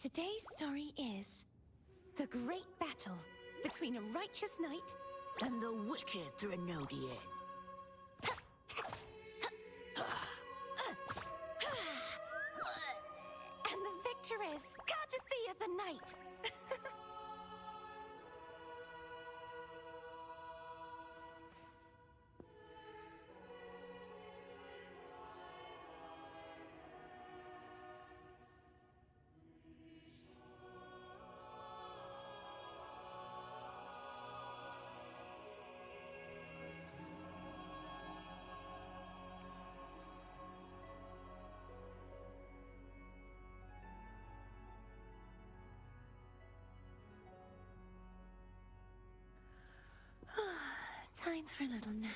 Today's story is the great battle between a righteous knight and the wicked Threnodian. And the victor is Cardathea the Knight. Time for a little nap.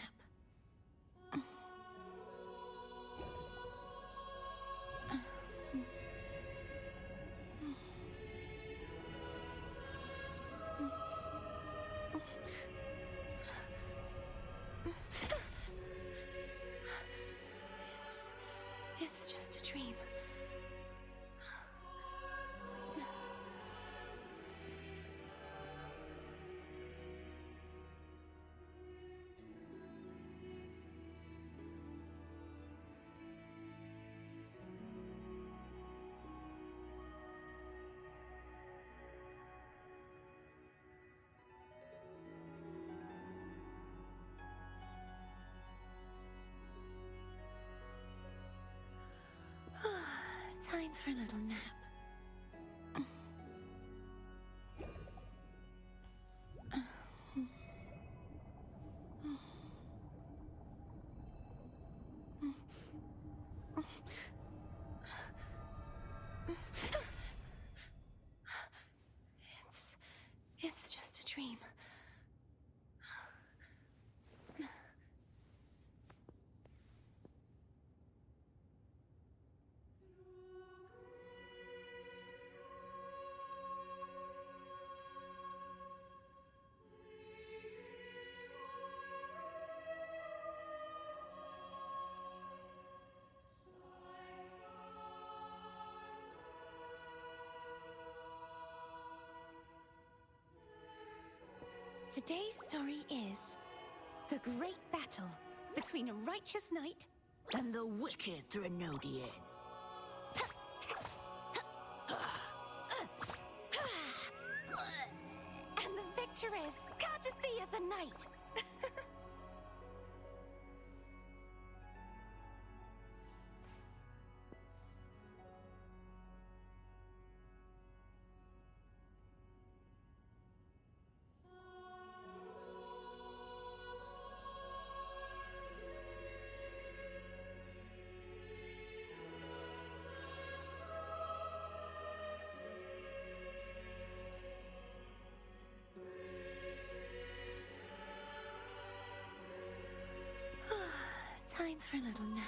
It's just a dream. Time for a little nap. It's just a dream. Today's story is the great battle between a righteous knight and the wicked Threnodian. And the victor is Cardathea the Knight. Time for a little nap.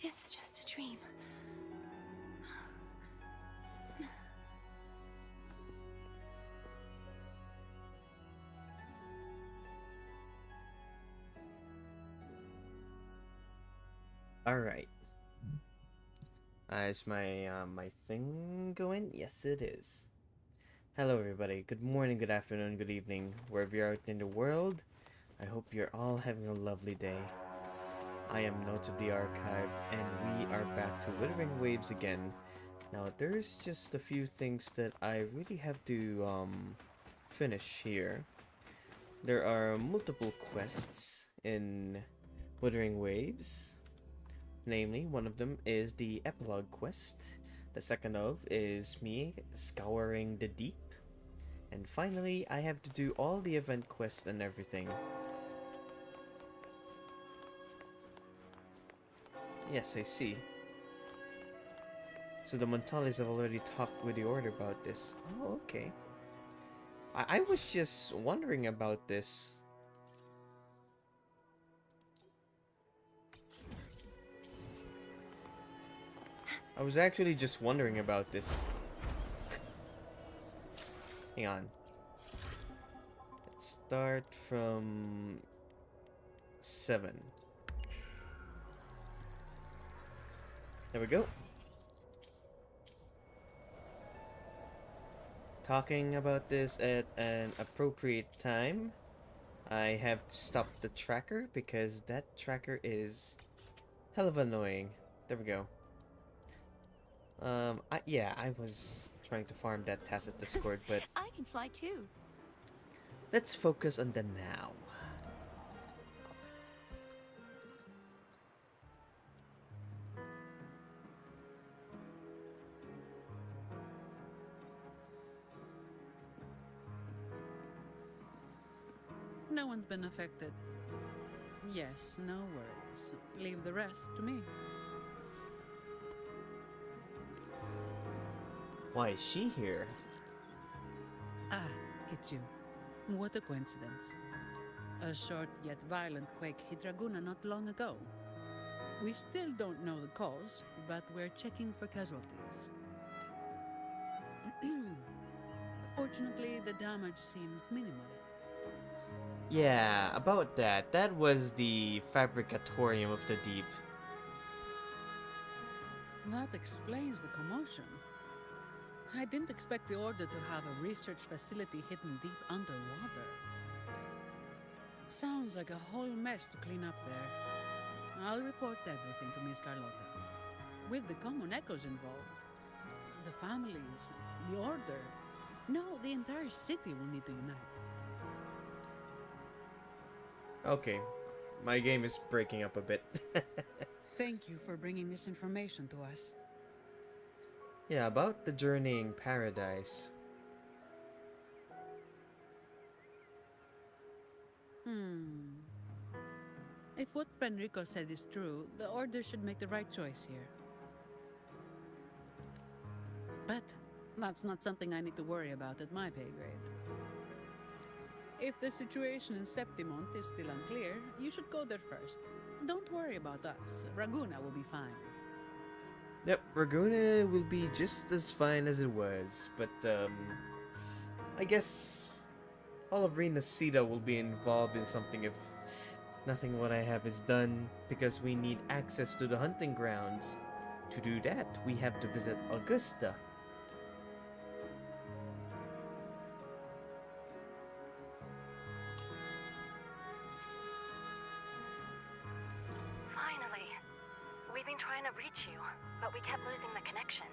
It's just a dream. All right. Is my thing going? Yes, it is. Hello, everybody. Good morning, good afternoon, good evening, wherever you're out in the world. I hope you're all having a lovely day. I am Notes of the Archive, and we are back to Withering Waves again. Now, there's just a few things that I really have to finish here. There are multiple quests in Withering Waves. Namely, one of them is the epilogue quest. The second of is me scouring the deep. And finally, I have to do all the event quests and everything. Yes, I see. So the Montalis have already talked with the Order about this. Oh, okay. I was just wondering about this. I was actually just wondering about this. Hang on. Let's start from 7. There we go. Talking about this at an appropriate time. I have to stop the tracker because that tracker is hell of annoying. There we go. Yeah, I was trying to farm that tacit discord, but I can fly too. let's focus on the now. No one's been affected. Yes, no worries. Leave the rest to me. Why is she here? Ah, it's you. What a coincidence. A short yet violent quake hit Raguna not long ago. We still don't know the cause, but we're checking for casualties. Fortunately, the damage seems minimal. Yeah, about that. That was the Fabricatorium of the Deep. That explains the commotion. I didn't expect the Order to have a research facility hidden deep underwater. Sounds like a whole mess to clean up there. I'll report everything to Miss Carlotta. With the common echoes involved, the families, the Order, no, the entire city will need to unite. Okay, my game is breaking up a bit. Thank you for bringing this information to us. Yeah, about the journeying paradise. If what Fenrico said is true, the Order should make the right choice here. But that's not something I need to worry about at my pay grade. If the situation in Septimont is still unclear, you should go there first. Don't worry about us. Raguna will be fine. Yep, Raguna will be just as fine as it was, but I guess all of Renacida will be involved in something if nothing what I have is done, because we need access to the hunting grounds. To do that, we have to visit Augusta. Finally. We've been trying to reach you, but we kept losing the connection.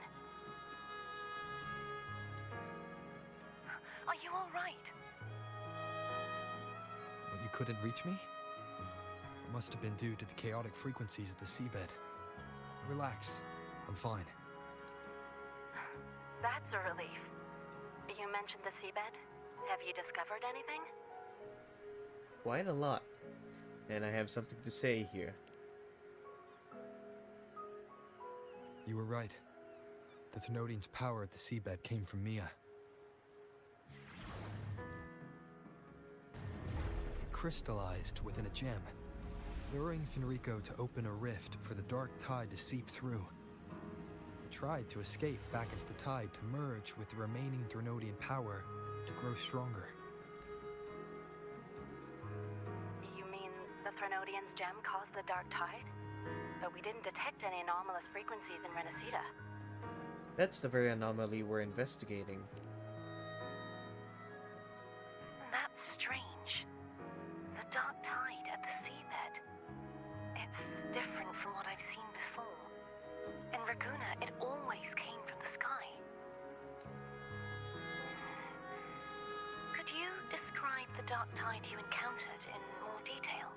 Are you all right? Well, you couldn't reach me? It must have been due to the chaotic frequencies of the seabed. Relax. I'm fine. That's a relief. You mentioned the seabed. Have you discovered anything? Quite a lot. And I have something to say here. You were right. The Thenodian's power at the seabed came from Mia. It crystallized within a gem, luring Fenrico to open a rift for the dark tide to seep through. It tried to escape back into the tide to merge with the remaining Thenodian power to grow stronger. You mean the Thenodian's gem caused the dark tide? But we didn't detect any anomalous frequencies in Renacida. That's the very anomaly we're investigating. That's strange. The dark tide at the seabed. It's different from what I've seen before. In Raguna, it always came from the sky. Could you describe the dark tide you encountered in more detail?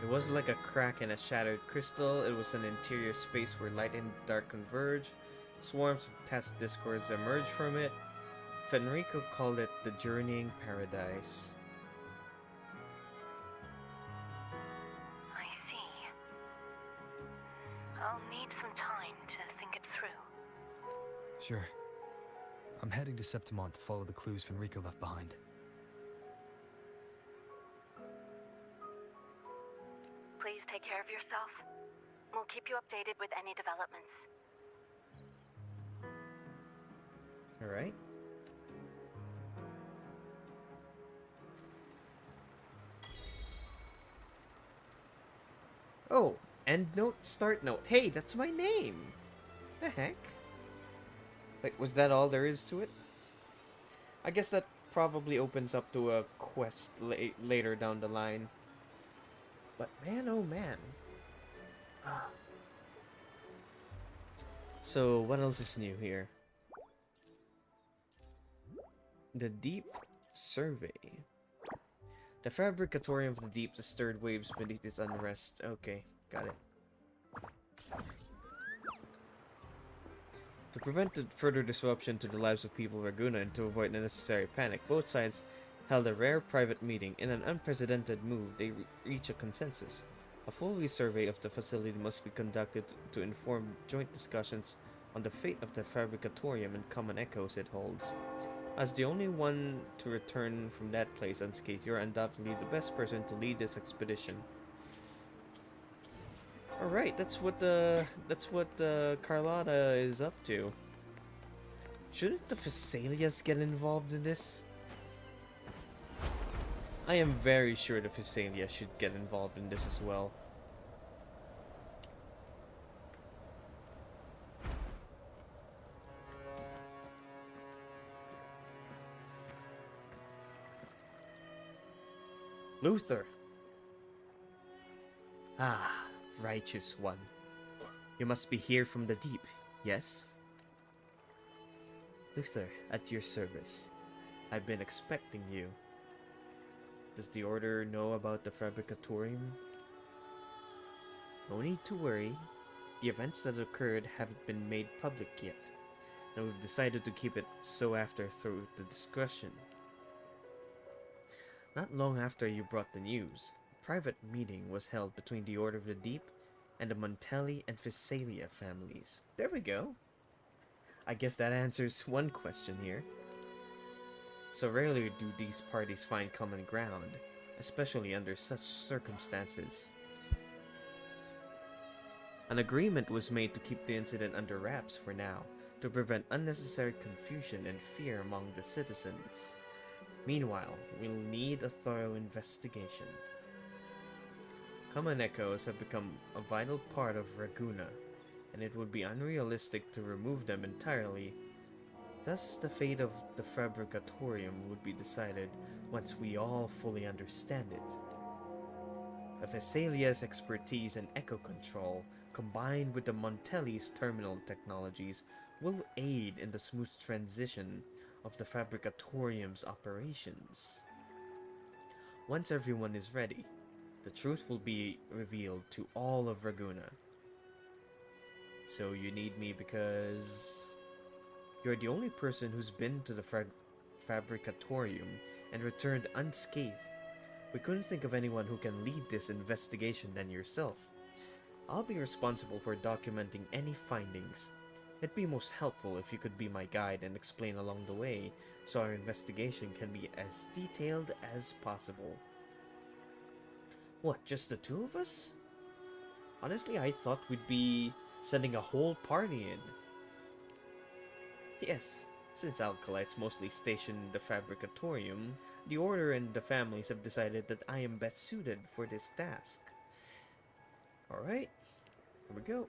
It was like a crack in a shattered crystal. It was an interior space where light and dark converge. Swarms of tacit discords emerged from it. Fenrico called it the journeying paradise. I see. I'll need some time to think it through. Sure. I'm heading to Septimont to follow the clues Fenrico left behind. Please take care of yourself. We'll keep you updated with any developments. Alright. Oh, end note, start note. Hey, that's my name! The heck? Wait, was that all there is to it? I guess that probably opens up to a quest later down the line. But man, oh man. Ah. So, what else is new here? The Deep Survey. The Fabricatorium of the Deep has stirred waves beneath its unrest. Okay, got it. To prevent further disruption to the lives of people of Raguna and to avoid unnecessary panic, both sides held a rare private meeting. In an unprecedented move, they reach a consensus. A full resurvey of the facility must be conducted to inform joint discussions on the fate of the Fabricatorium and common echoes it holds. As the only one to return from that place unscathed, you're undoubtedly the best person to lead this expedition. Alright, that's what Carlotta is up to. Shouldn't the Phassalias get involved in this? I am very sure the Phasalia should get involved in this as well. Luther! Ah, righteous one. You must be here from the deep, yes? Luther, at your service. I've been expecting you. Does the Order know about the Fabricatorium? No need to worry. The events that occurred haven't been made public yet, and we've decided to keep it so after through the discussion. Not long after you brought the news, a private meeting was held between the Order of the Deep and the Montelli and Phasalia families. There we go. I guess that answers one question here. So rarely do these parties find common ground, especially under such circumstances. An agreement was made to keep the incident under wraps for now, to prevent unnecessary confusion and fear among the citizens. Meanwhile, we'll need a thorough investigation. Common echoes have become a vital part of Raguna, and it would be unrealistic to remove them entirely. Thus, the fate of the Fabricatorium would be decided once we all fully understand it. The Phasalia's expertise in echo control, combined with the Montelli's terminal technologies, will aid in the smooth transition of the Fabricatorium's operations. Once everyone is ready, the truth will be revealed to all of Raguna. So you need me because you're the only person who's been to the Fabricatorium and returned unscathed. We couldn't think of anyone who can lead this investigation than yourself. I'll be responsible for documenting any findings. It'd be most helpful if you could be my guide and explain along the way, so our investigation can be as detailed as possible. What, just the two of us? Honestly, I thought we'd be sending a whole party in. Yes, since Alkalites mostly station the Fabricatorium, the Order and the families have decided that I am best suited for this task. Alright, here we go.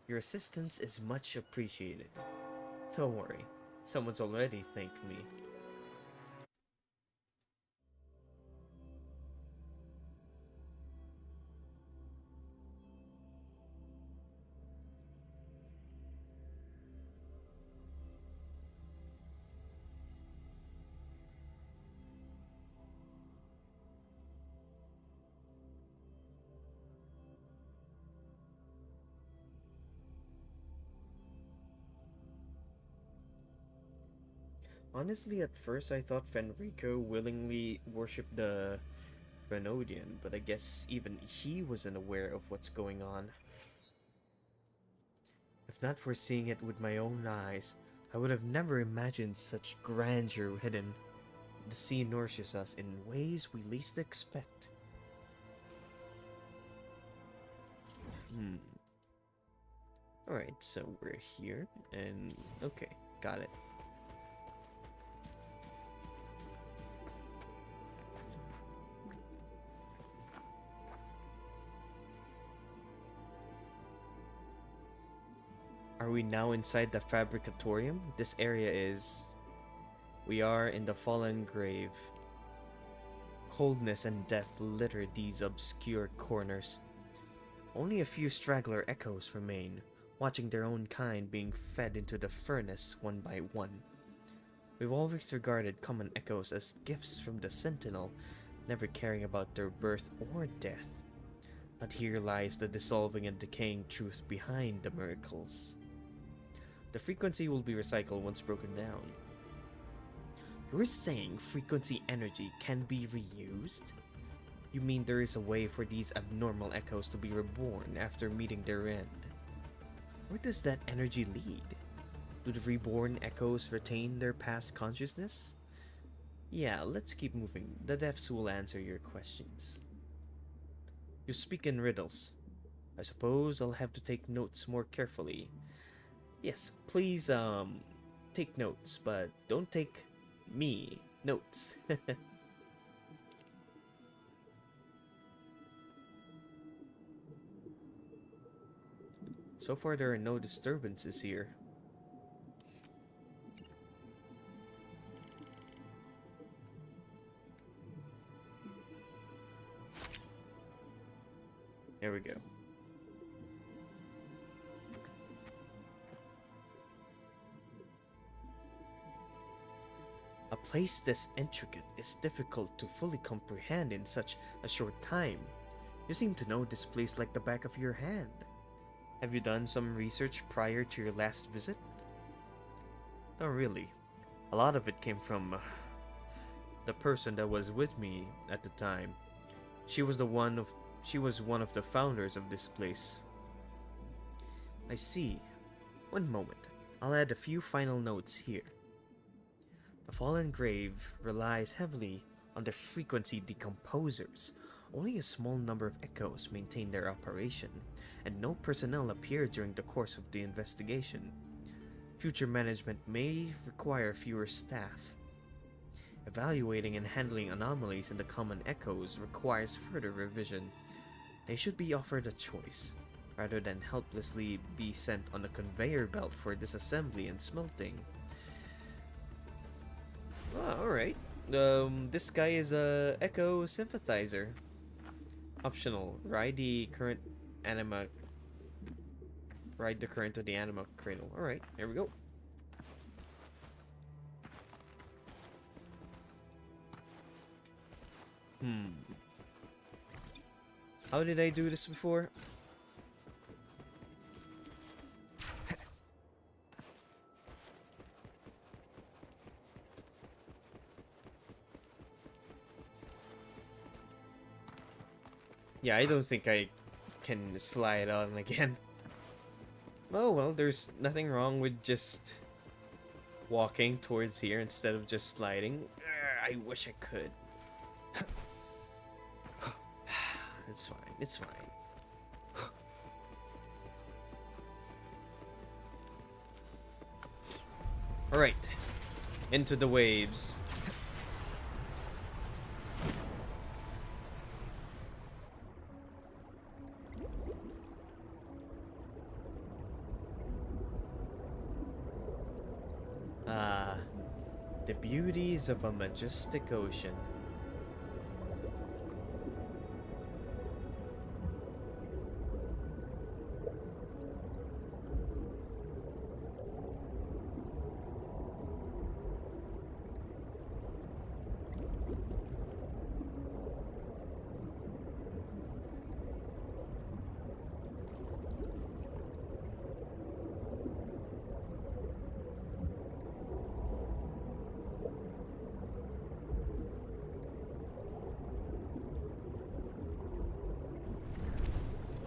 Your assistance is much appreciated. Don't worry, someone's already thanked me. Honestly, at first I thought Fenrico willingly worshipped the Renodian, but I guess even he wasn't aware of what's going on. If not for seeing it with my own eyes, I would have never imagined such grandeur hidden. The sea nourishes us in ways we least expect. Alright, so we're here, and okay. Got it. Are we now inside the fabricatorium? This area is... We are in the fallen grave. Coldness and death litter these obscure corners. Only a few straggler echoes remain, watching their own kind being fed into the furnace one by one. We've always regarded common echoes as gifts from the Sentinel, never caring about their birth or death. But here lies the dissolving and decaying truth behind the miracles. The frequency will be recycled once broken down. You're saying frequency energy can be reused? You mean there is a way for these abnormal echoes to be reborn after meeting their end? Where does that energy lead? Do the reborn echoes retain their past consciousness? Yeah, let's keep moving. The devs will answer your questions. You speak in riddles. I suppose I'll have to take notes more carefully. Yes, please, take notes, but don't take me notes. So far, there are no disturbances here. There we go. A place this intricate is difficult to fully comprehend in such a short time. You seem to know this place like the back of your hand. Have you done some research prior to your last visit? Not really. A lot of it came from the person that was with me at the time. She was one of the founders of this place. I see. One moment. I'll add a few final notes here. The fallen grave relies heavily on the frequency decomposers. Only a small number of echoes maintain their operation, and no personnel appear during the course of the investigation. Future management may require fewer staff. Evaluating and handling anomalies in the common echoes requires further revision. They should be offered a choice, rather than helplessly be sent on a conveyor belt for disassembly and smelting. Ah, alright. This guy is a echo sympathizer. Optional. Ride the current of the anima cradle. Alright, here we go. How did I do this before? Yeah, I don't think I can slide on again. Oh well, there's nothing wrong with just walking towards here instead of just sliding. I wish I could. It's fine, it's fine. Alright, into the waves. The beauties of a majestic ocean.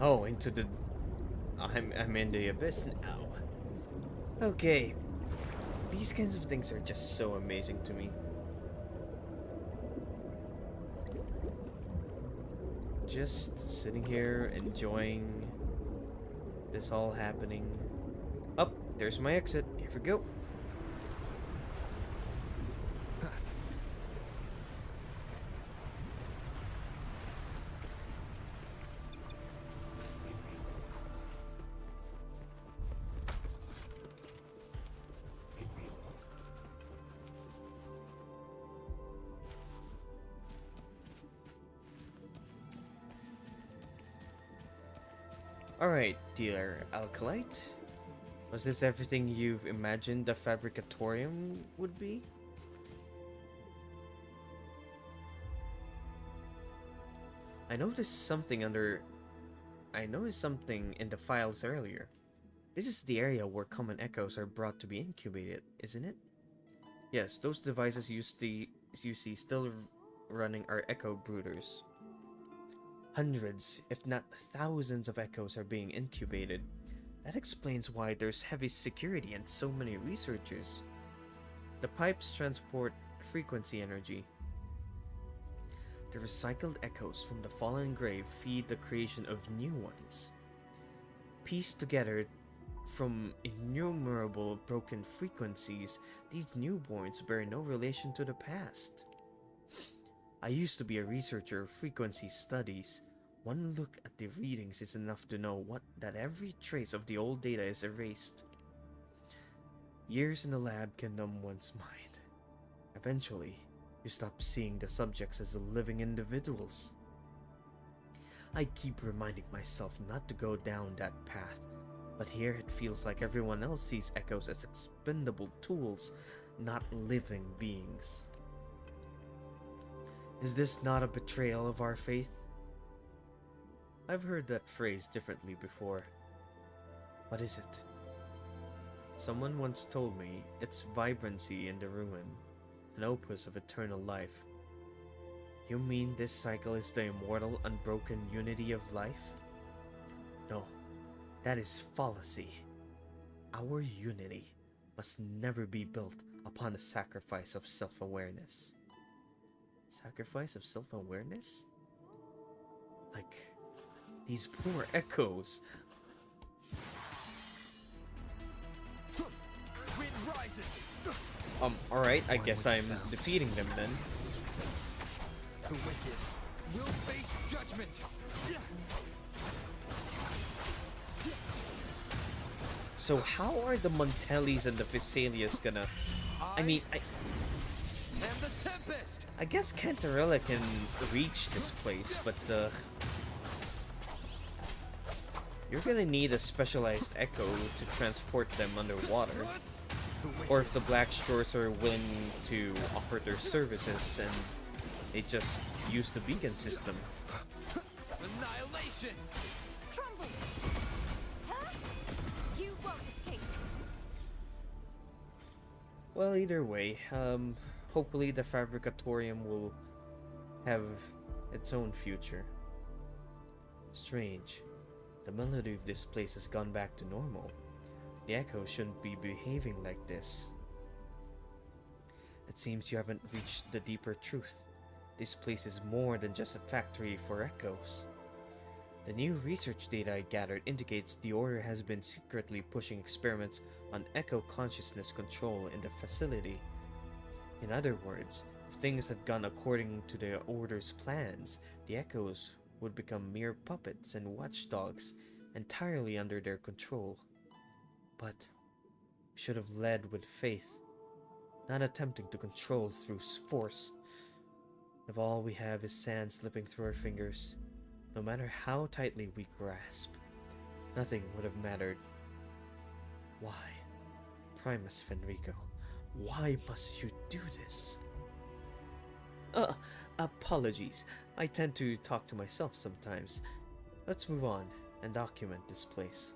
Oh, into the... I'm in the abyss now. Okay. These kinds of things are just so amazing to me. Just sitting here, enjoying this all happening. Oh, there's my exit. Here we go. Alright, dear Alkalite. Was this everything you've imagined the Fabricatorium would be? I noticed something in the files earlier. This is the area where common echoes are brought to be incubated, isn't it? Yes, those devices you see still running are echo brooders. Hundreds, if not thousands of echoes are being incubated. That explains why there's heavy security and so many researchers. The pipes transport frequency energy. The recycled echoes from the fallen grave feed the creation of new ones. Pieced together from innumerable broken frequencies, these newborns bear no relation to the past. I used to be a researcher of frequency studies. One look at the readings is enough to know that every trace of the old data is erased. Years in the lab can numb one's mind. Eventually, you stop seeing the subjects as living individuals. I keep reminding myself not to go down that path, but here it feels like everyone else sees echoes as expendable tools, not living beings. Is this not a betrayal of our faith? I've heard that phrase differently before. What is it? Someone once told me it's vibrancy in the ruin, an opus of eternal life. You mean this cycle is the immortal, unbroken unity of life? No, that is fallacy. Our unity must never be built upon a sacrifice of self-awareness. Sacrifice of self-awareness? Like these poor echoes. Wind rises. Alright, I guess I'm defeating them then. The wicked will face judgment. So how are the Montellis and the Vesalius gonna... I mean, And the tempest. I guess Cantarella can reach this place, but you're gonna need a specialized echo to transport them underwater. Or if the Black Shores are willing to offer their services and they just use the beacon system. Annihilation. Crumble! Huh? You won't escape. Well, either way, hopefully the Fabricatorium will have its own future. Strange. The melody of this place has gone back to normal. The echo shouldn't be behaving like this. It seems you haven't reached the deeper truth. This place is more than just a factory for echoes. The new research data I gathered indicates the Order has been secretly pushing experiments on echo consciousness control in the facility. In other words, if things had gone according to the Order's plans, the echoes would become mere puppets and watchdogs entirely under their control. But we should have led with faith, not attempting to control through force. If all we have is sand slipping through our fingers, no matter how tightly we grasp, nothing would have mattered. Why, Primus Fenrico, why must you do this? Apologies. I tend to talk to myself sometimes. Let's move on and document this place.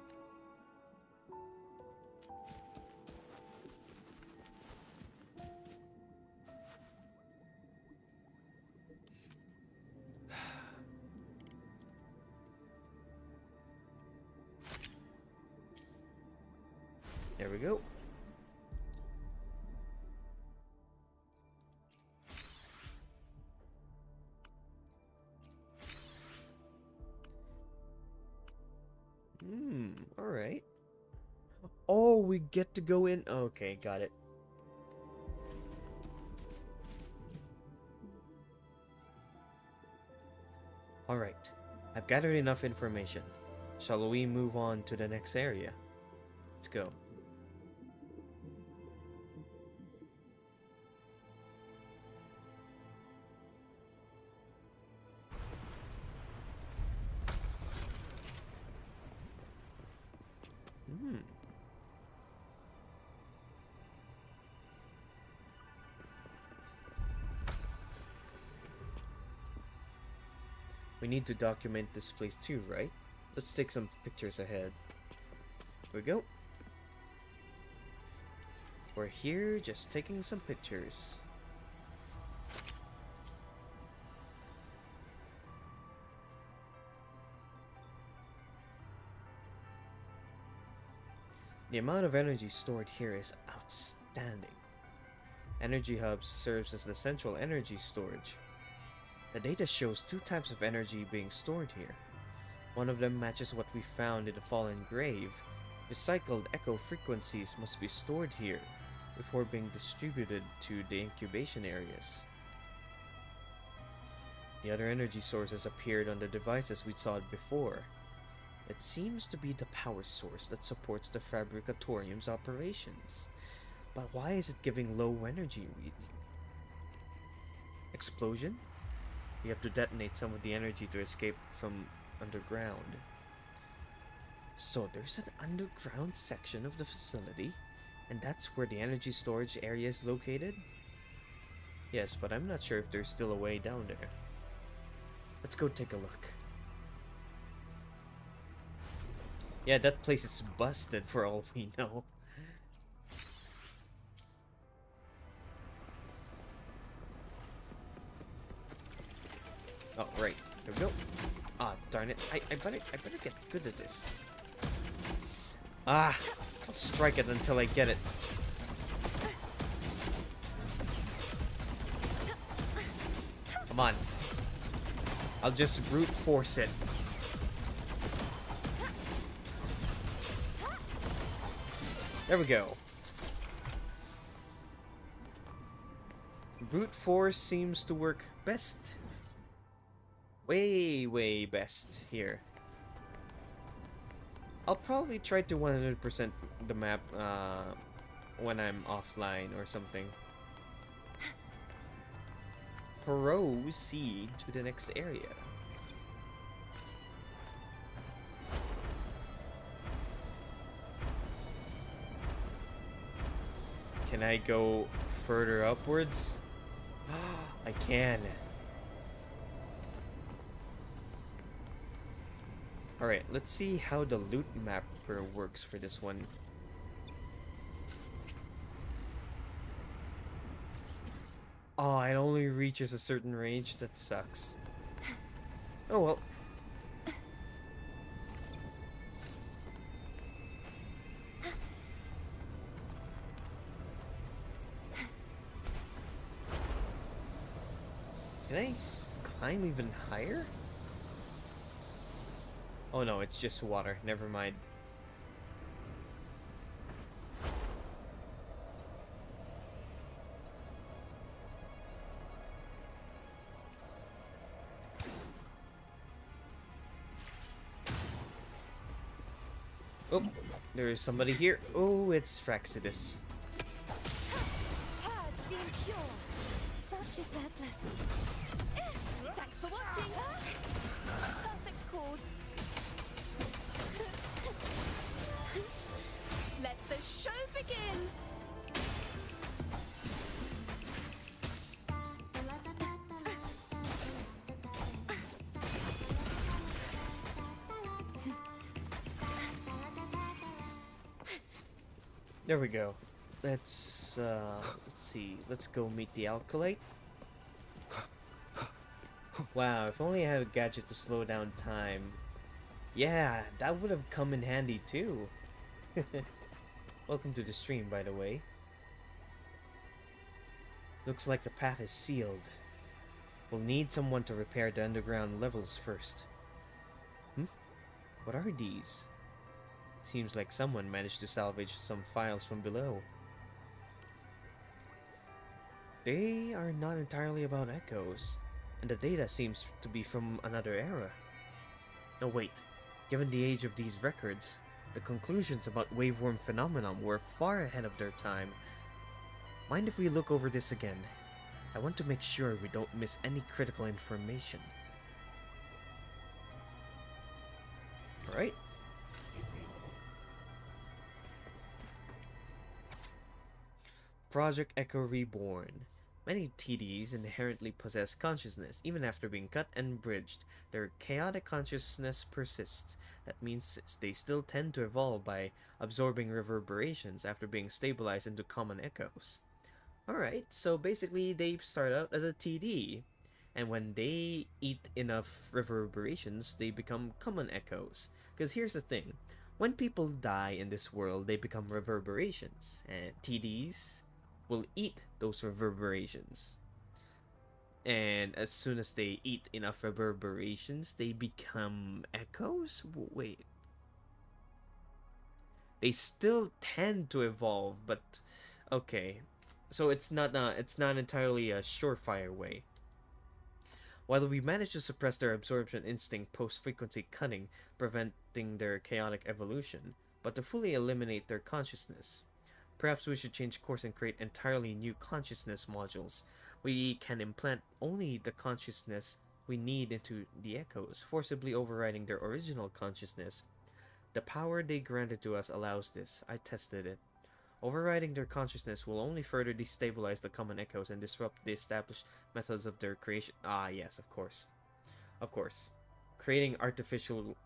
There we go. Alright. Oh, we get to go in. Okay, got it. Alright. I've gathered enough information. Shall we move on to the next area? Let's go. Hmm. We need to document this place too, right? Let's take some pictures ahead. Here we go. We're here just taking some pictures. The amount of energy stored here is outstanding. Energy Hubs serves as the central energy storage. The data shows 2 types of energy being stored here. One of them matches what we found in the fallen grave. Recycled echo frequencies must be stored here before being distributed to the incubation areas. The other energy sources appeared on the devices we saw before. It seems to be the power source that supports the Fabricatorium's operations. But why is it giving low energy reading? Explosion? We have to detonate some of the energy to escape from underground. So there's an underground section of the facility, and that's where the energy storage area is located? Yes, but I'm not sure if there's still a way down there. Let's go take a look. Yeah, that place is busted for all we know. Oh, right. There we go. Ah, darn it. I better get good at this. Ah, I'll strike it until I get it. Come on. I'll just brute force it. There we go. Brute force seems to work best. Way best here. I'll probably try to 100% the map when I'm offline or something. Proceed to the next area. Can I go further upwards? I can. Alright, let's see how the loot mapper works for this one. Oh, it only reaches a certain range? That sucks. Oh well. Can I climb even higher? Oh no, it's just water. Never mind. Oh, there is somebody here. Oh, it's Fraxidus. Purge the impure. Such is their blessing. Thanks for watching. Perfect chord. Let the show begin. There we go. Let's see. Let's go meet the Alkalite. Wow, if only I had a gadget to slow down time. Yeah, that would have come in handy too. Welcome to the stream, by the way. Looks like the path is sealed. We'll need someone to repair the underground levels first. What are these? Seems like someone managed to salvage some files from below. They are not entirely about echoes, and the data seems to be from another era. No, wait. Given the age of these records, the conclusions about waveworm phenomenon were far ahead of their time. Mind if we look over this again? I want to make sure we don't miss any critical information. Alright. Project Echo Reborn. Many TDs inherently possess consciousness, even after being cut and bridged. Their chaotic consciousness persists. That means they still tend to evolve by absorbing reverberations after being stabilized into common echoes. Alright, so basically they start out as a TD, and when they eat enough reverberations, they become common echoes. Because here's the thing, when people die in this world, they become reverberations, and TDs will eat those reverberations. And as soon as they eat enough reverberations, they become echoes? Wait. They still tend to evolve, but okay. So it's not entirely a surefire way. While we manage to suppress their absorption instinct post-frequency cutting, preventing their chaotic evolution, but to fully eliminate their consciousness. Perhaps we should change course and create entirely new consciousness modules. We can implant only the consciousness we need into the echoes, forcibly overriding their original consciousness. The power they granted to us allows this. I tested it. Overriding their consciousness will only further destabilize the common echoes and disrupt the established methods of their creation. Ah, yes, of course. Of course. Creating artificial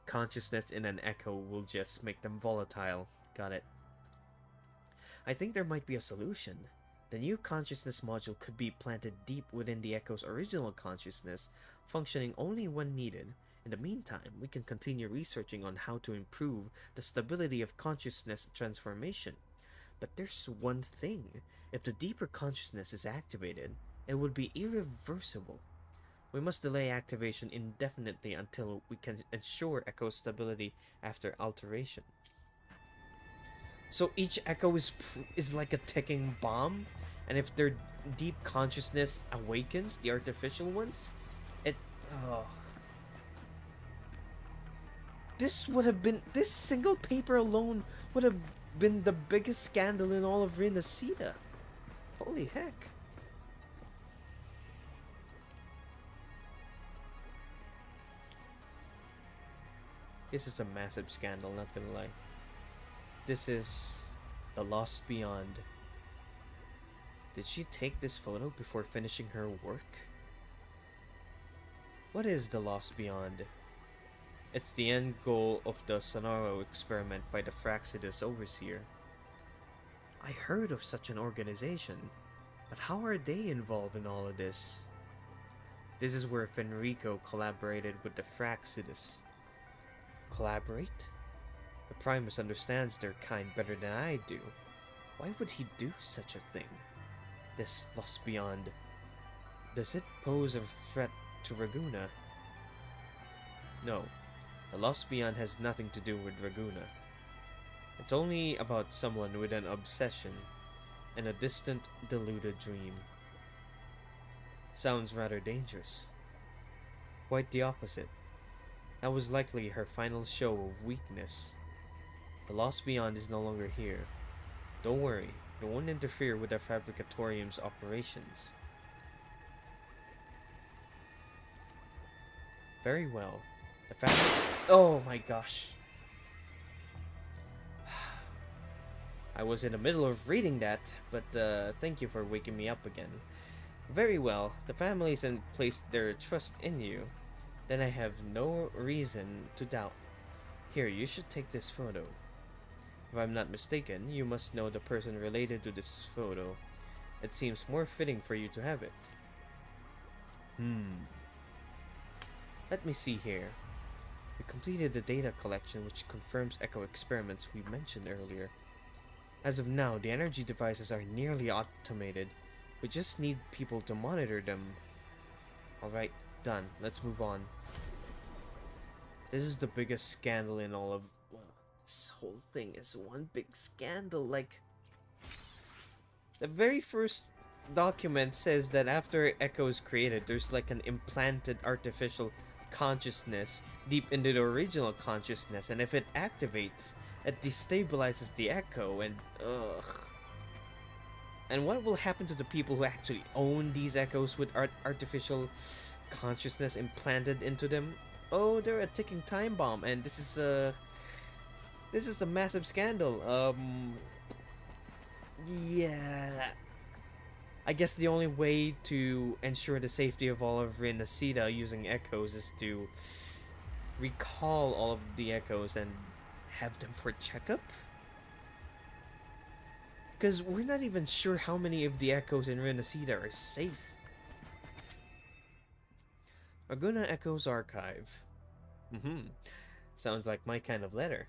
consciousness in an echo will just make them volatile. Got it. I think there might be a solution. The new consciousness module could be planted deep within the echo's original consciousness, functioning only when needed. In the meantime, we can continue researching on how to improve the stability of consciousness transformation. But there's one thing. If the deeper consciousness is activated, it would be irreversible. We must delay activation indefinitely until we can ensure echo stability after alteration. So each echo is like a ticking bomb, and if their deep consciousness awakens, the artificial ones, this single paper alone would have been the biggest scandal in all of Rinasida. Holy heck. This is a massive scandal, not gonna lie. This is the Lost Beyond. Did she take this photo before finishing her work? What is the Lost Beyond? It's the end goal of the Sonaro experiment by the Fraxidus Overseer. I heard of such an organization, but how are they involved in all of this? This is where Fenrico collaborated with the Fraxidus. Collaborate? The Primus understands their kind better than I do. Why would he do such a thing? This Lost Beyond. Does it pose a threat to Raguna? No. The Lost Beyond has nothing to do with Raguna. It's only about someone with an obsession and a distant, deluded dream. Sounds rather dangerous. Quite the opposite. That was likely her final show of weakness. The Lost Beyond is no longer here. Don't worry, it won't interfere with the Fabricatorium's operations. Very well. Oh my gosh. I was in the middle of reading that, but thank you for waking me up again. Very well, the families have placed their trust in you. Then I have no reason to doubt. Here, you should take this photo. If I'm not mistaken, you must know the person related to this photo. It seems more fitting for you to have it. Let me see here. We completed the data collection which confirms echo experiments we mentioned earlier. As of now, the energy devices are nearly automated. We just need people to monitor them. Alright, done. Let's move on. This is the biggest scandal in all of... Well, this whole thing is one big scandal. Like, the very first document says that after Echo is created, there's like an implanted artificial consciousness deep into the original consciousness, and if it activates, it destabilizes the Echo, and and what will happen to the people who actually own these Echoes with artificial consciousness implanted into them? Oh, they're a ticking time bomb, and this is a massive scandal. Yeah. I guess the only way to ensure the safety of all of Rinasida using echoes is to recall all of the echoes and have them for checkup? Because we're not even sure how many of the echoes in Rinasida are safe. Arguna Echoes Archive. Sounds like my kind of letter.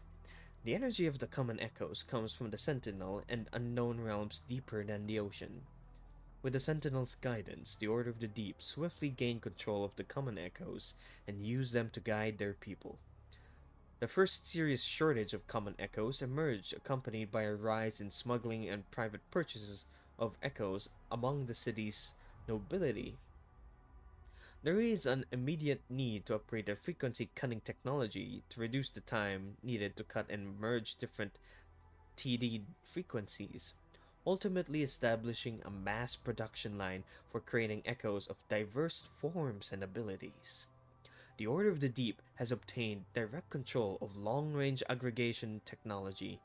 The energy of the common echoes comes from the Sentinel and unknown realms deeper than the ocean. With the Sentinel's guidance, the Order of the Deep swiftly gained control of the common echoes and used them to guide their people. The first serious shortage of common echoes emerged, accompanied by a rise in smuggling and private purchases of echoes among the city's nobility. There is an immediate need to upgrade their frequency cutting technology to reduce the time needed to cut and merge different TD frequencies, ultimately establishing a mass production line for creating echoes of diverse forms and abilities. The Order of the Deep has obtained direct control of long-range aggregation technology.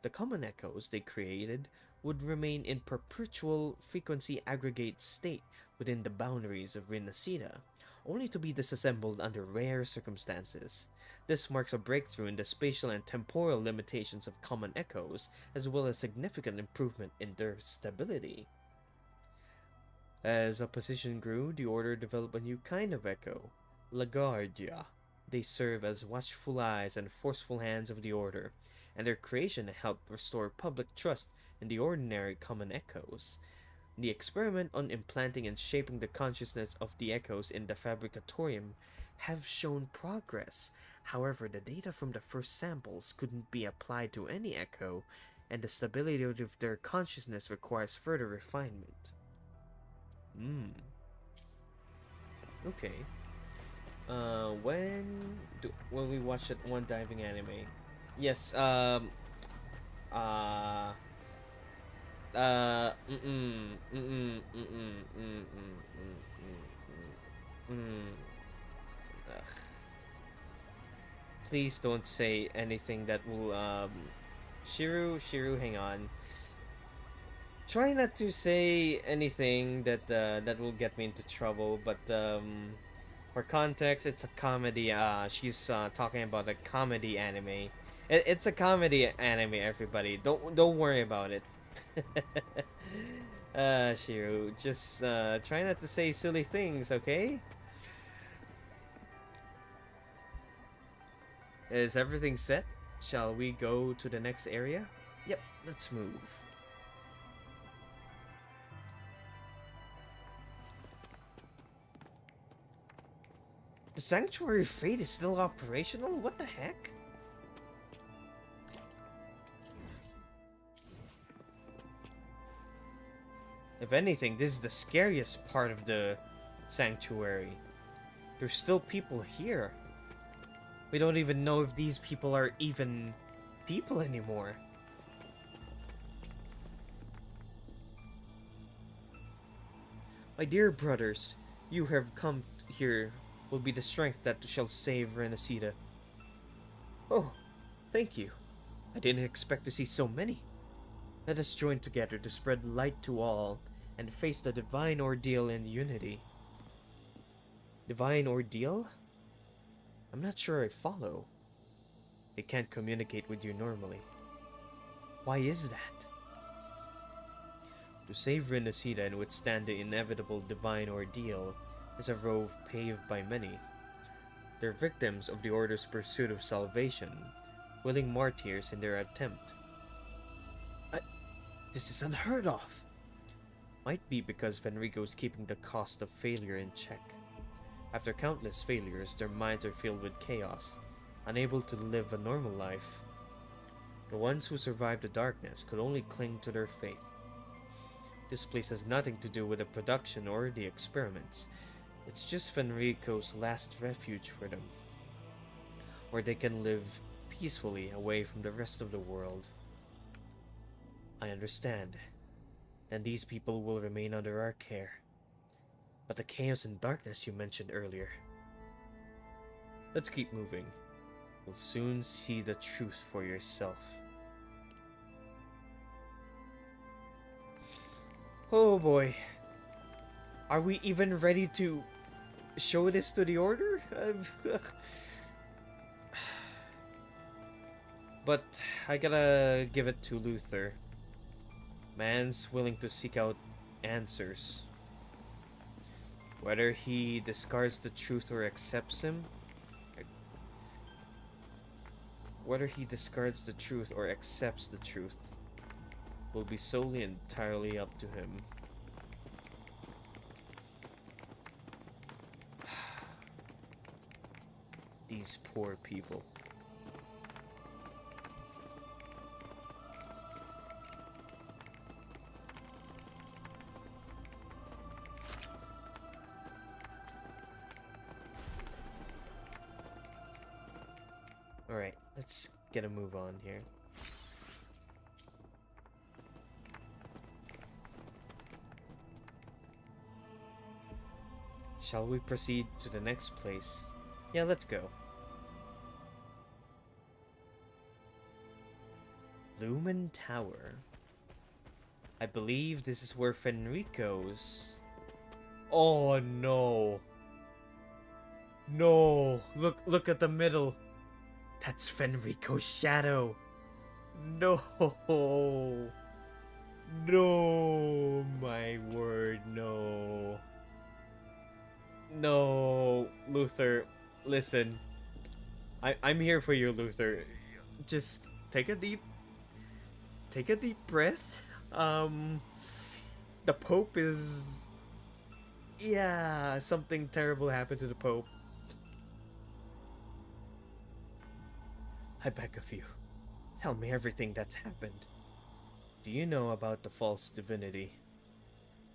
The common echoes they created would remain in perpetual frequency aggregate state within the boundaries of Rinasida, only to be disassembled under rare circumstances. This marks a breakthrough in the spatial and temporal limitations of common echoes, as well as significant improvement in their stability. As opposition grew, the Order developed a new kind of echo, LaGuardia. They serve as watchful eyes and forceful hands of the Order, and their creation helped restore public trust in the ordinary common echoes. The experiment on implanting and shaping the consciousness of the echoes in the Fabricatorium have shown progress. However, the data from the first samples couldn't be applied to any echo, and the stability of their consciousness requires further refinement. Okay. When we watch that one diving anime? Yes, Ugh. Please don't say anything that will, Shiru, hang on. Try not to say anything that will get me into trouble, but, for context, it's a comedy. She's talking about a comedy anime. It's a comedy anime, everybody. Don't worry about it. Shiru, just try not to say silly things, okay? Is everything set? Shall we go to the next area? Yep, let's move. The Sanctuary Fate is still operational? What the heck? If anything, this is the scariest part of the Sanctuary. There's still people here. We don't even know if these people are even people anymore. My dear brothers, you have come here will be the strength that shall save Renacida. Oh, thank you. I didn't expect to see so many. Let us join together to spread light to all and face the divine ordeal in unity. Divine ordeal? I'm not sure I follow. I can't communicate with you normally. Why is that? To save Renacida and withstand the inevitable divine ordeal is a road paved by many. They're victims of the Order's pursuit of salvation, willing martyrs in their attempt. This is unheard of! Might be because Fenrico's keeping the cost of failure in check. After countless failures, their minds are filled with chaos, unable to live a normal life. The ones who survived the darkness could only cling to their faith. This place has nothing to do with the production or the experiments. It's just Fenrico's last refuge for them, where they can live peacefully away from the rest of the world. I understand. Then these people will remain under our care. But the chaos and darkness you mentioned earlier. Let's keep moving. You'll soon see the truth for yourself. Oh boy. Are we even ready to show this to the Order? But I gotta give it to Luther. Man's willing to seek out answers. Whether he discards the truth or accepts him, whether he discards the truth or accepts the truth will be solely entirely up to him. These poor people. Alright, let's get a move on here. Shall we proceed to the next place? Yeah, let's go. Lumen Tower. I believe this is where Fenrico's... Oh no! No! Look at the middle! That's Fenrico's shadow! No! No! My word, no! No! Luther, listen. I'm here for you, Luther. Just take a deep breath. The Pope is... Yeah, something terrible happened to the Pope. I beg of you, tell me everything that's happened. Do you know about the false divinity?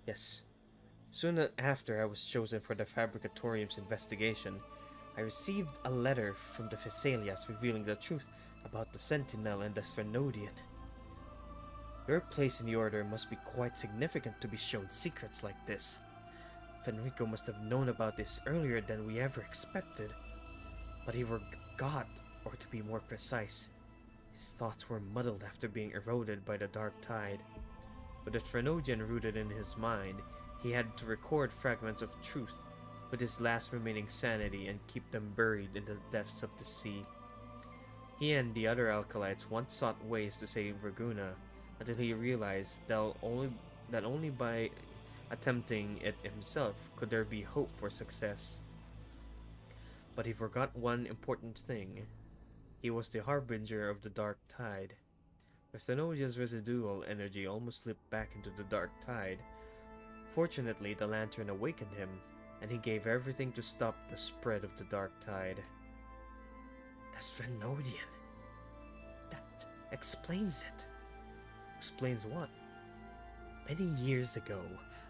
Yes. Soon after I was chosen for the Fabricatorium's investigation, I received a letter from the Thessalias revealing the truth about the Sentinel and the Strenodian. Your place in the Order must be quite significant to be shown secrets like this. Fenrico must have known about this earlier than we ever expected. But he forgot, or to be more precise, his thoughts were muddled after being eroded by the dark tide. With the Strenodian rooted in his mind, he had to record fragments of truth with his last remaining sanity and keep them buried in the depths of the sea. He and the other alkalites once sought ways to save Raguna, until he realized that only by attempting it himself could there be hope for success. But he forgot one important thing. He was the harbinger of the dark tide. If Thenodia's residual energy almost slipped back into the dark tide, fortunately the lantern awakened him, and he gave everything to stop the spread of the dark tide. The Strenodian. That explains it. Explains what? Many years ago,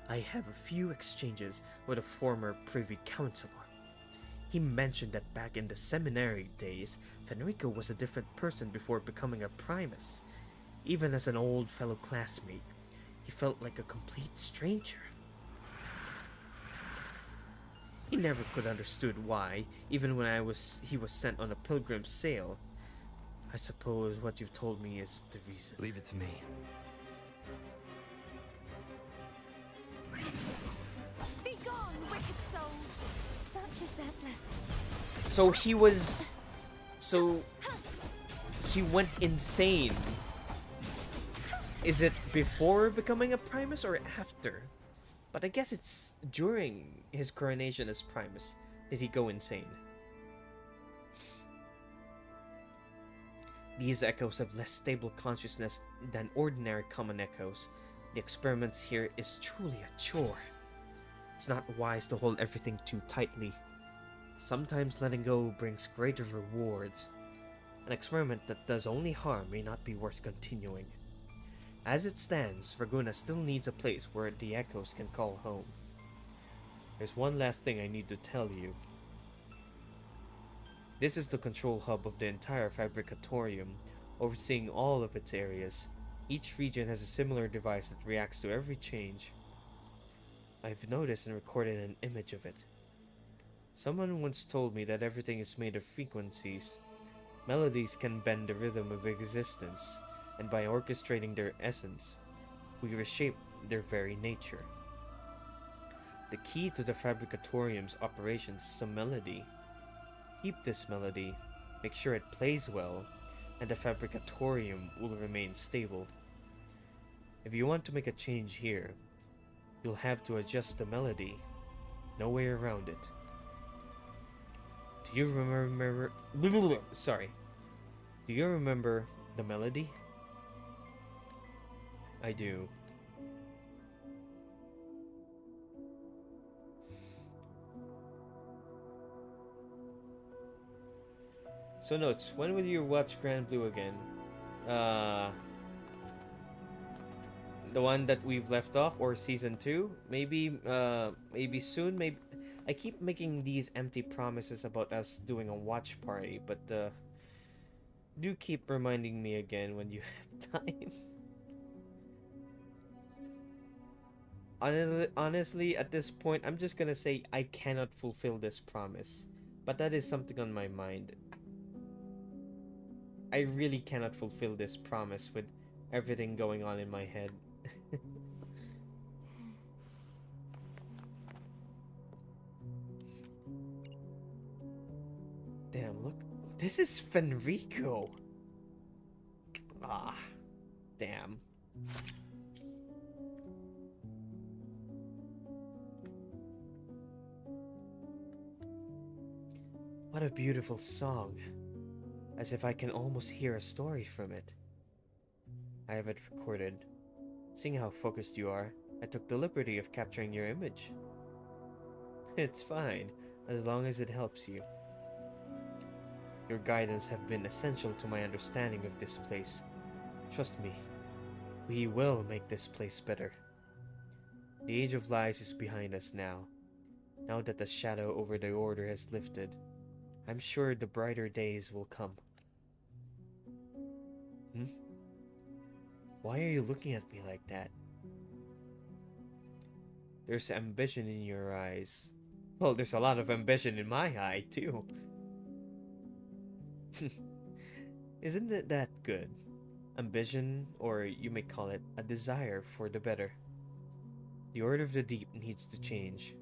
I have a few exchanges with a former privy councilor. He mentioned that back in the seminary days, Fenrico was a different person before becoming a primus. Even as an old fellow classmate, he felt like a complete stranger. He never could understood why, even when he was sent on a pilgrim's sail. I suppose what you've told me is the reason. Leave it to me. Be gone, wicked souls! Such is their blessing. So he went insane. Is it before becoming a primus or after? But I guess it's during his coronation as primus did he go insane. These echoes have less stable consciousness than ordinary common echoes. The experiments here is truly a chore. It's not wise to hold everything too tightly. Sometimes letting go brings greater rewards. An experiment that does only harm may not be worth continuing. As it stands, Raguna still needs a place where the echoes can call home. There's one last thing I need to tell you. This is the control hub of the entire Fabricatorium, overseeing all of its areas. Each region has a similar device that reacts to every change. I've noticed and recorded an image of it. Someone once told me that everything is made of frequencies. Melodies can bend the rhythm of existence, and by orchestrating their essence, we reshape their very nature. The key to the Fabricatorium's operations is a melody. Keep this melody, make sure it plays well, and the Fabricatorium will remain stable. If you want to make a change here, you'll have to adjust the melody. No way around it. Do you remember... Sorry. Do you remember the melody? I do. So notes, when will you watch Grand Blue again? The one that we've left off, or season 2? Maybe soon, maybe. I keep making these empty promises about us doing a watch party, but do keep reminding me again when you have time. Honestly, at this point, I'm just gonna say I cannot fulfill this promise, but that is something on my mind. I really cannot fulfill this promise with everything going on in my head. Damn, look. This is Fenrico. Ah, damn. What a beautiful song. As if I can almost hear a story from it. I have it recorded. Seeing how focused you are, I took the liberty of capturing your image. It's fine, as long as it helps you. Your guidance have been essential to my understanding of this place. Trust me, we will make this place better. The Age of Lies is behind us now. Now that the shadow over the Order has lifted, I'm sure the brighter days will come. Why are you looking at me like that? There's ambition in your eyes. Well, there's a lot of ambition in my eye, too. Isn't it that good? Ambition, or you may call it a desire for the better. The Order of the Deep needs to change.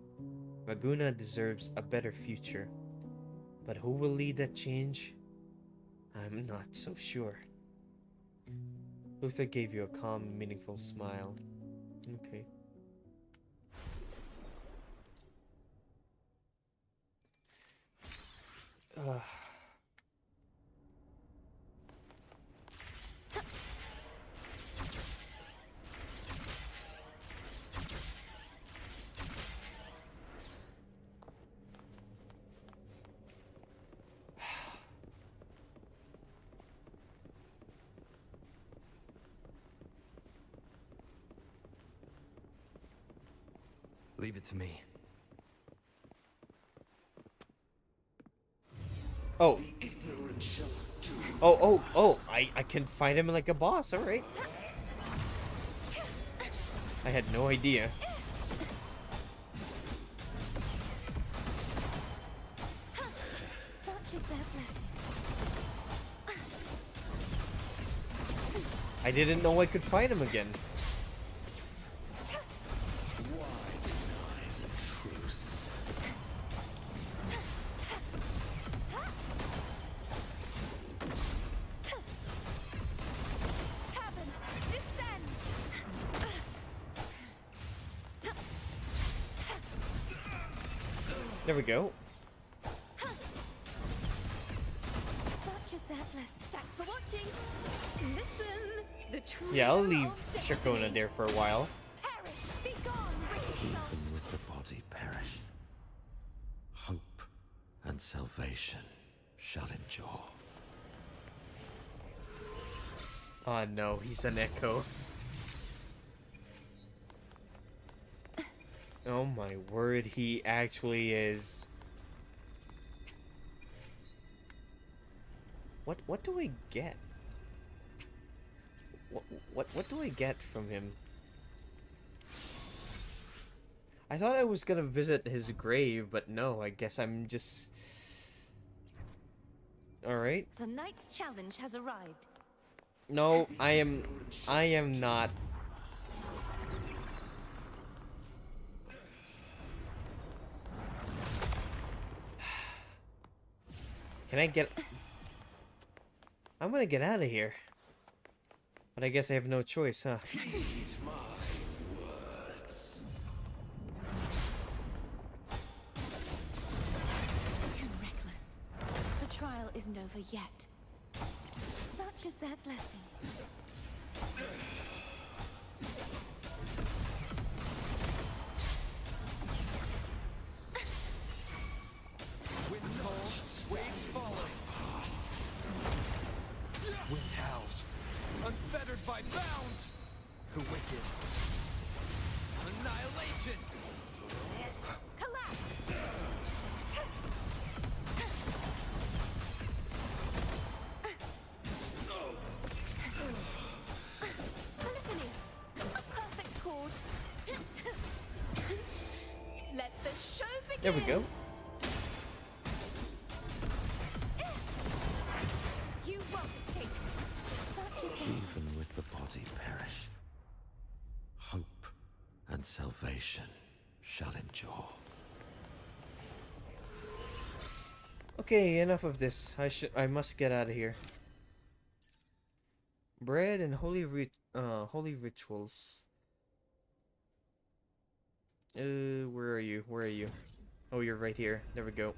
Raguna deserves a better future. But who will lead that change? I'm not so sure. Luther gave you a calm, meaningful smile. Okay. Leave it to me. Oh. I can fight him like a boss, alright. I had no idea. Such is their blessing. I didn't know I could fight him again. There we go. Such is their blessing. Thanks for watching. Listen, the true Yeah, I'll leave of destiny. Shakona there for a while. Perish, be gone, wicked soul. Even with the body perish, hope and salvation shall endure. Oh no, he's an echo. Oh my word, he actually is. What do I get? What do I get from him? I thought I was gonna visit his grave, but no, I guess I'm just... Alright. The knight's challenge has arrived. No, I am not. Can I get... I'm gonna get out of here. But I guess I have no choice, huh? Heed my words. Too reckless. The trial isn't over yet. Such is their blessing. Wind calls, waves falling. Wind howls, unfettered by bounds. The wicked. Annihilation. Collapse! Polyphony! A perfect chord! Let the show begin! There we go. You won't escape. Such is the Even with the body perish, hope and salvation shall endure. Okay, enough of this. I must get out of here. Bread and holy rituals. Where are you? Where are you? Oh, you're right here. There we go.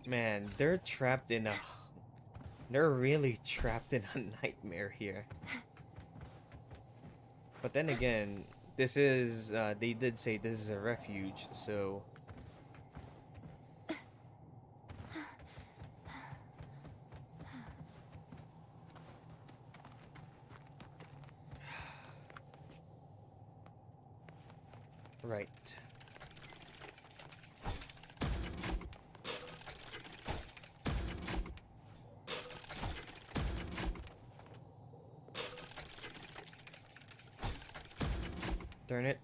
Man, they're trapped in a... They're really trapped in a nightmare here. But then again, this is... they did say this is a refuge, so... Right. Darn it.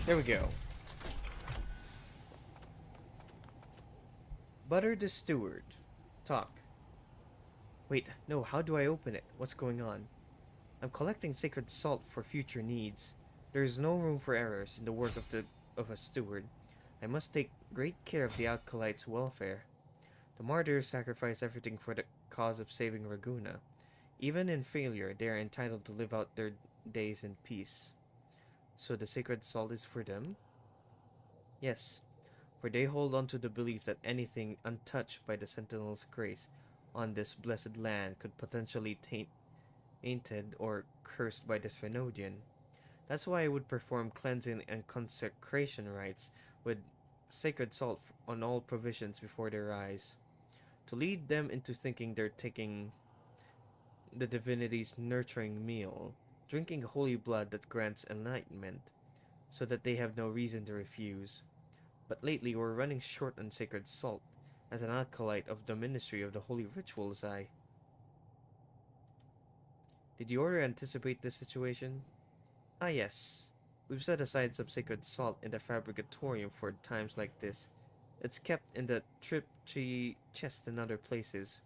There we go. Butter the steward. Talk. Wait, no, how do I open it? What's going on? I'm collecting sacred salt for future needs. There is no room for errors in the work of a steward. I must take great care of the acolytes' welfare. The martyrs sacrifice everything for the cause of saving Raguna. Even in failure, they are entitled to live out their days in peace. So the sacred salt is for them? Yes, for they hold on to the belief that anything untouched by the Sentinel's grace on this blessed land could potentially tainted or cursed by the Phenodian. That's why I would perform cleansing and consecration rites with sacred salt on all provisions before their eyes, to lead them into thinking they're taking the divinity's nurturing meal, drinking holy blood that grants enlightenment, so that they have no reason to refuse. But lately we're running short on sacred salt. As an acolyte of the ministry of the holy rituals, Did the order anticipate this situation? Ah yes. We've set aside some sacred salt in the fabricatorium for times like this. It's kept in the triptych chest and other places.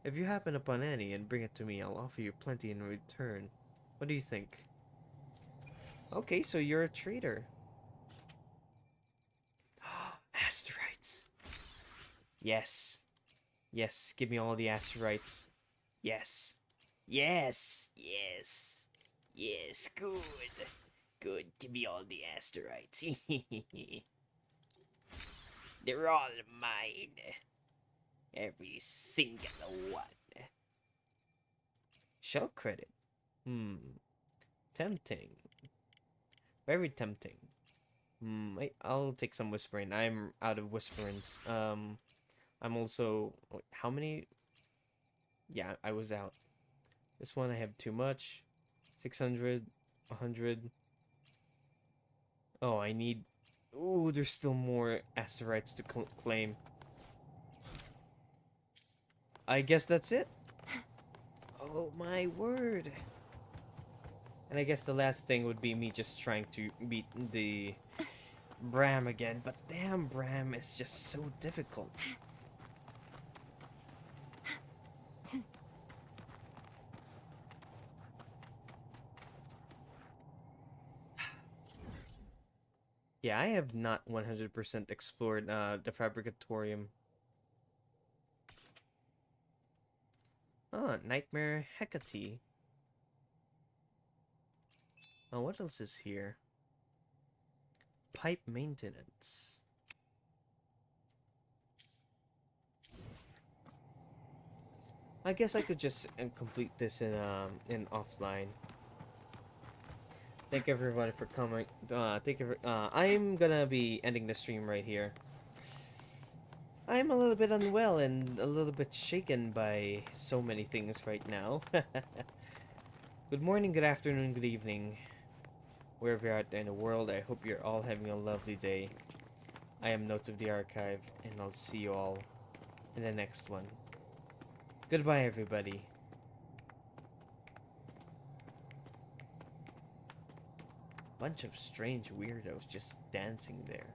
If you happen upon any and bring it to me, I'll offer you plenty in return. What do you think? Okay, so you're a traitor. Asteroids. Yes. Yes, give me all the asteroids. Yes. Yes. Yes. Yes, good. Good, give me all the asteroids. They're all mine. Every single one. Shell credit. Tempting. Very tempting. I'll take some whispering. I'm out of whisperings. I'm also... wait, how many? Yeah, I was out. This one I have too much. 600. 100. Oh, I need Ooh, there's still more asteroids to claim. I guess that's it. Oh my word. And I guess the last thing would be me just trying to beat the Bram again. But damn, Bram is just so difficult. Yeah, I have not 100% explored the Fabricatorium. Oh, Nightmare Hecate. Oh, what else is here? Pipe maintenance. I guess I could just complete this in offline. Thank everyone for coming. I'm gonna be ending the stream right here. I'm a little bit unwell and a little bit shaken by so many things right now. Good morning, good afternoon, good evening. Wherever you're at in the world, I hope you're all having a lovely day. I am Notes of the Archive, and I'll see you all in the next one. Goodbye, everybody. Bunch of strange weirdos just dancing there.